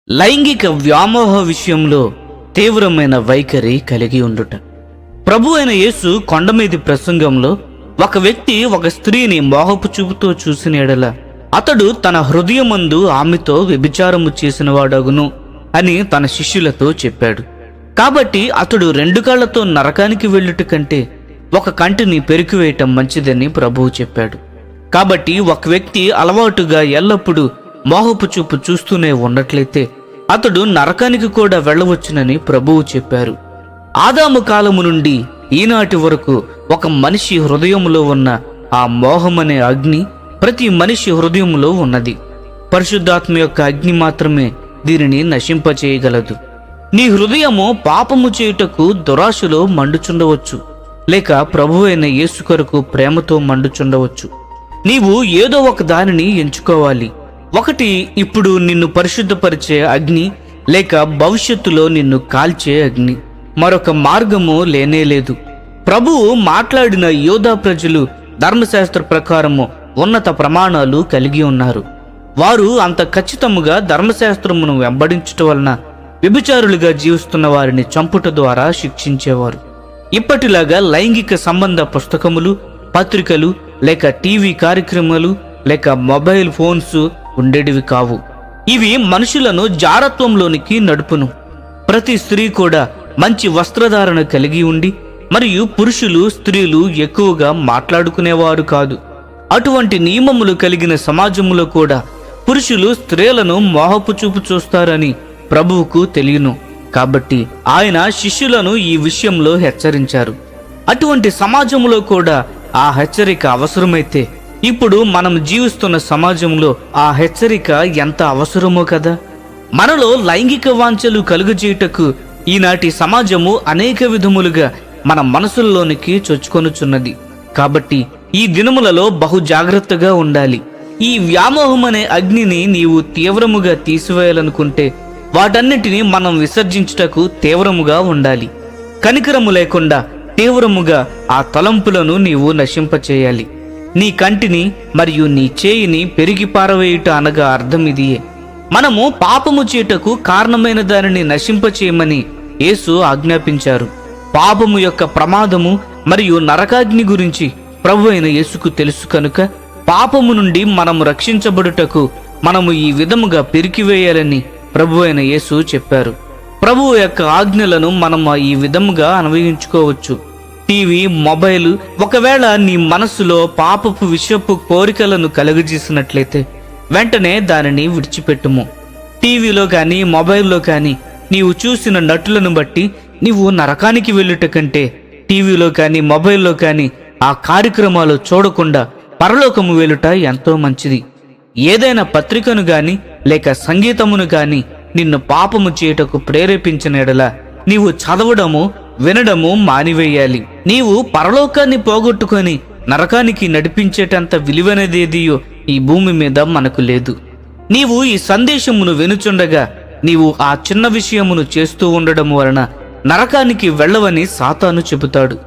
లైంగిక వ్యామోహ విషయంలో తీవ్రమైన వైఖరి కలిగి ఉండుట. ప్రభు అయిన యేసు కొండమీది ప్రసంగంలో ఒక వ్యక్తి ఒక స్త్రీని మోహపు చూపుతో చూసిన ఎడల అతడు తన హృదయమందు ఆమెతో వ్యభిచారము చేసిన వాడగును అని తన శిష్యులతో చెప్పాడు. కాబట్టి అతడు 2 కాళ్లతో నరకానికి వెళ్ళుట కంటే ఒక కంటిని పెరికివేయటం మంచిదని ప్రభువు చెప్పాడు. కాబట్టి ఒక వ్యక్తి అలవాటుగా ఎల్లప్పుడూ మోహపు చూపు చూస్తూనే ఉన్నట్లయితే అతడు నరకానికి కూడా వెళ్ళవచ్చునని ప్రభువు చెప్పారు. ఆదాము కాలము నుండి ఈనాటి వరకు ఒక మనిషి హృదయంలో ఉన్న ఆ మోహమనే అగ్ని ప్రతి మనిషి హృదయంలో ఉన్నది. పరిశుద్ధాత్మ యొక్క అగ్ని మాత్రమే దీనిని నశింపచేయగలదు. నీ హృదయము పాపము చేయుటకు దురాశలో మండుచుండవచ్చు, లేక ప్రభువైన యేసు కొరకు ప్రేమతో మండుచుండవచ్చు. నీవు ఏదో ఒక దానిని ఎంచుకోవాలి. ఒకటి ఇప్పుడు నిన్ను పరిశుద్ధపరిచే అగ్ని, లేక భవిష్యత్తులో నిన్ను కాల్చే అగ్ని. మరొక మార్గము లేనేలేదు. ప్రభువు మాట్లాడిన యోధా ప్రజలు ధర్మశాస్త్ర ప్రకారము ఉన్నత ప్రమాణాలు కలిగి ఉన్నారు. వారు అంత ఖచ్చితముగా ధర్మశాస్త్రమును వెంబడించటం వలన వ్యభిచారులుగా జీవిస్తున్న వారిని చంపుట ద్వారా శిక్షించేవారు. ఇప్పటిలాగా లైంగిక సంబంధ పుస్తకములు, పత్రికలు, లేక టీవీ కార్యక్రమాలు, లేక మొబైల్ ఫోన్స్ ఉండేటివి కావు. ఇవి మనుషులను జారత్వంలోనికి నడుపును. ప్రతి స్త్రీ కూడా మంచి వస్త్రధారణ కలిగి ఉండి, మరియు పురుషులు స్త్రీలు ఎక్కువగా మాట్లాడుకునేవారు కాదు. అటువంటి నియమములు కలిగిన సమాజంలో కూడా పురుషులు స్త్రీలను మోహపు చూపు చూస్తారని ప్రభువుకు తెలియను. కాబట్టి ఆయన శిష్యులను ఈ విషయంలో హెచ్చరించారు. అటువంటి సమాజంలో కూడా ఆ హెచ్చరిక అవసరమైతే ఇప్పుడు మనం జీవిస్తున్న సమాజంలో ఆ హెచ్చరిక ఎంత అవసరమో కదా. మనలో లైంగిక వాంఛలు కలుగజేయుటకు ఈనాటి సమాజము అనేక విధములుగా మన మనసుల్లోనికి చొచ్చుకొనుచున్నది. కాబట్టి ఈ దినములలో బహు జాగ్రత్తగా ఉండాలి. ఈ వ్యామోహం అనే అగ్నిని నీవు తీవ్రముగా తీసివేయాలనుకుంటే వాటన్నిటిని మనం విసర్జించుటకు తీవ్రముగా ఉండాలి. కనికరము లేకుండా తీవ్రముగా ఆ తలంపులను నీవు నశింపచేయాలి. నీ కంటిని మరియు నీ చేయిని పెరిగి పారవేయుట అనగా అర్థం ఇదియే. మనము పాపము చేయుటకు కారణమైన దానిని నశింపచేయమని యేసు ఆజ్ఞాపించారు. పాపము యొక్క ప్రమాదము మరియు నరకాగ్ని గురించి ప్రభు అయిన యేసుకు తెలుసు కనుక పాపము నుండి మనము రక్షించబడుటకు మనము ఈ విధముగా పెరికివేయాలని ప్రభు అయిన యేసు చెప్పారు. ప్రభువు యొక్క ఆజ్ఞలను మనం ఈ విధముగా అన్వయించుకోవచ్చు. టీవీ, మొబైల్ ఒకవేళ నీ మనస్సులో పాపపు విషపు కోరికలను కలుగజేసినట్లయితే వెంటనే దానిని విడిచిపెట్టుము. టీవీలో కానీ మొబైల్లో కానీ నీవు చూసిన నటులను బట్టి నీవు నరకానికి వెళ్ళుట కంటే టీవీలో కానీ మొబైల్లో కానీ ఆ కార్యక్రమాలు చూడకుండా పరలోకము వెళ్ళుట ఎంతో మంచిది. ఏదైనా పత్రికను గాని లేక సంగీతమును గాని నిన్ను పాపము చేయుటకు ప్రేరేపించిన ఎడల నీవు చదవడము, వినడము మానివేయాలి. నీవు పరలోకాన్ని పోగొట్టుకొని నరకానికి నడిపించేటంత విలువైనదేదియో ఈ భూమి మీద మనకు లేదు. నీవు ఈ సందేశమును వినుచుండగా నీవు ఆ చిన్న విషయమును చేస్తూ ఉండడం వలన నరకానికి వెళ్ళవని సాతాను చెబుతాడు.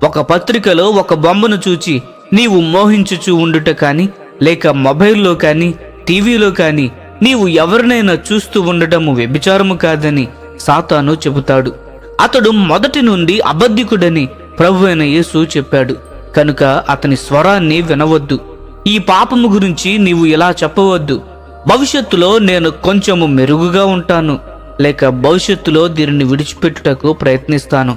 ఒక పత్రికలో ఒక బొమ్మను చూచి నీవు మోహించుచూ ఉండుట కానీ, లేక మొబైల్లో కానీ టీవీలో కానీ నీవు ఎవరినైనా చూస్తూ ఉండటము వ్యభిచారము కాదని సాతాను చెబుతాడు. అతడు మొదటి నుండి అబద్ధికుడని ప్రభువైన యేసు చెప్పాడు. కనుక అతని స్వరాన్ని వినవద్దు. ఈ పాపము గురించి నీవు ఇలా చెప్పవద్దు: భవిష్యత్తులో నేను కొంచెము మెరుగుగా ఉంటాను, లేక భవిష్యత్తులో దీనిని విడిచిపెట్టుటకు ప్రయత్నిస్తాను.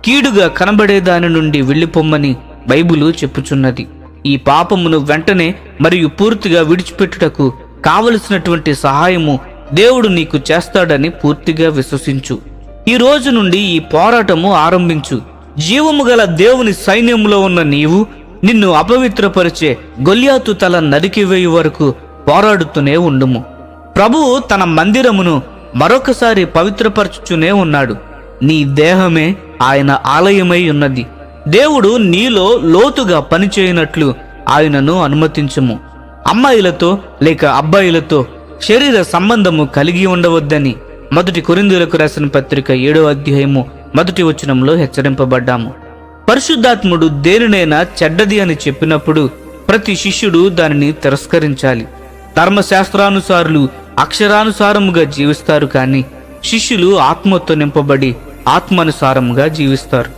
కీడుగా కనబడే దాని నుండి వెళ్ళిపోమ్మని బైబిలు చెప్పుచున్నది. ఈ పాపమును వెంటనే మరియు పూర్తిగా విడిచిపెట్టుటకు కావలసినటువంటి సహాయము దేవుడు నీకు చేస్తాడని పూర్తిగా విశ్వసించు. ఈ రోజు నుండి ఈ పోరాటము ఆరంభించు. జీవము గల దేవుని సైన్యంలో ఉన్న నీవు నిన్ను అపవిత్రపరిచే గొల్యాతు తల నరికివేయు వరకు పోరాడుతూనే ఉండుము. ప్రభువు తన మందిరమును మరొకసారి పవిత్రపరచుచునే ఉన్నాడు. నీ దేహమే ఆయన ఆలయమై ఉన్నది. దేవుడు నీలో లోతుగా పనిచేయనట్లు ఆయనను అనుమతించుము. అమ్మాయిలతో లేక అబ్బాయిలతో శరీర సంబంధము కలిగి ఉండవద్దని 1 కొరింథీయులకు రాసిన పత్రిక 7వ అధ్యాయము 1వ వచనంలో హెచ్చరింపబడ్డాము. పరిశుద్ధాత్ముడు దేనినైనా చెడ్డది అని చెప్పినప్పుడు ప్రతి శిష్యుడు దానిని తిరస్కరించాలి. ధర్మశాస్త్రానుసారులు అక్షరానుసారముగా జీవిస్తారు, కానీ శిష్యులు ఆత్మతో నింపబడి ఆత్మానుసారముగా జీవిస్తారు.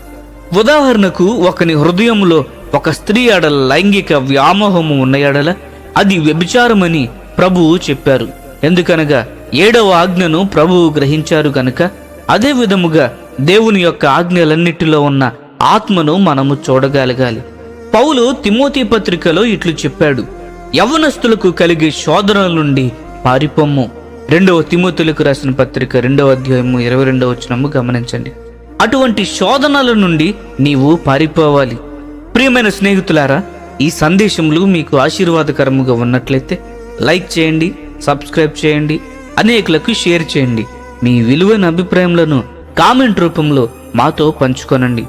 ఉదాహరణకు, ఒకని హృదయంలో ఒక స్త్రీ ఎడల లైంగిక వ్యామోహము ఉన్న ఎడల అది వ్యభిచారమని ప్రభువు చెప్పారు. ఎందుకనగా 7వ ఆజ్ఞను ప్రభువు గ్రహించారు గనుక. అదే విధముగా దేవుని యొక్క ఆజ్ఞలన్నిటిలో ఉన్న ఆత్మను మనము చూడగలగాలి. పౌలు తిమోతి పత్రికలో ఇట్లు చెప్పాడు, యవ్వనస్తులకు కలిగే శోధనల నుండి పారిపోమ్ము. 2వ తిమోతులకు రాసిన పత్రిక 2వ అధ్యాయము 22వ వచనము గమనించండి. అటువంటి శోధనల నుండి నీవు పారిపోవాలి. ప్రియమైన స్నేహితులారా, ఈ సందేశములు మీకు ఆశీర్వాదకరముగా ఉన్నట్లయితే లైక్ చేయండి, సబ్స్క్రైబ్ చేయండి, అనేకులకు షేర్ చేయండి. మీ విలువైన అభిప్రాయములను కామెంట్ రూపంలో మాతో పంచుకొనండి.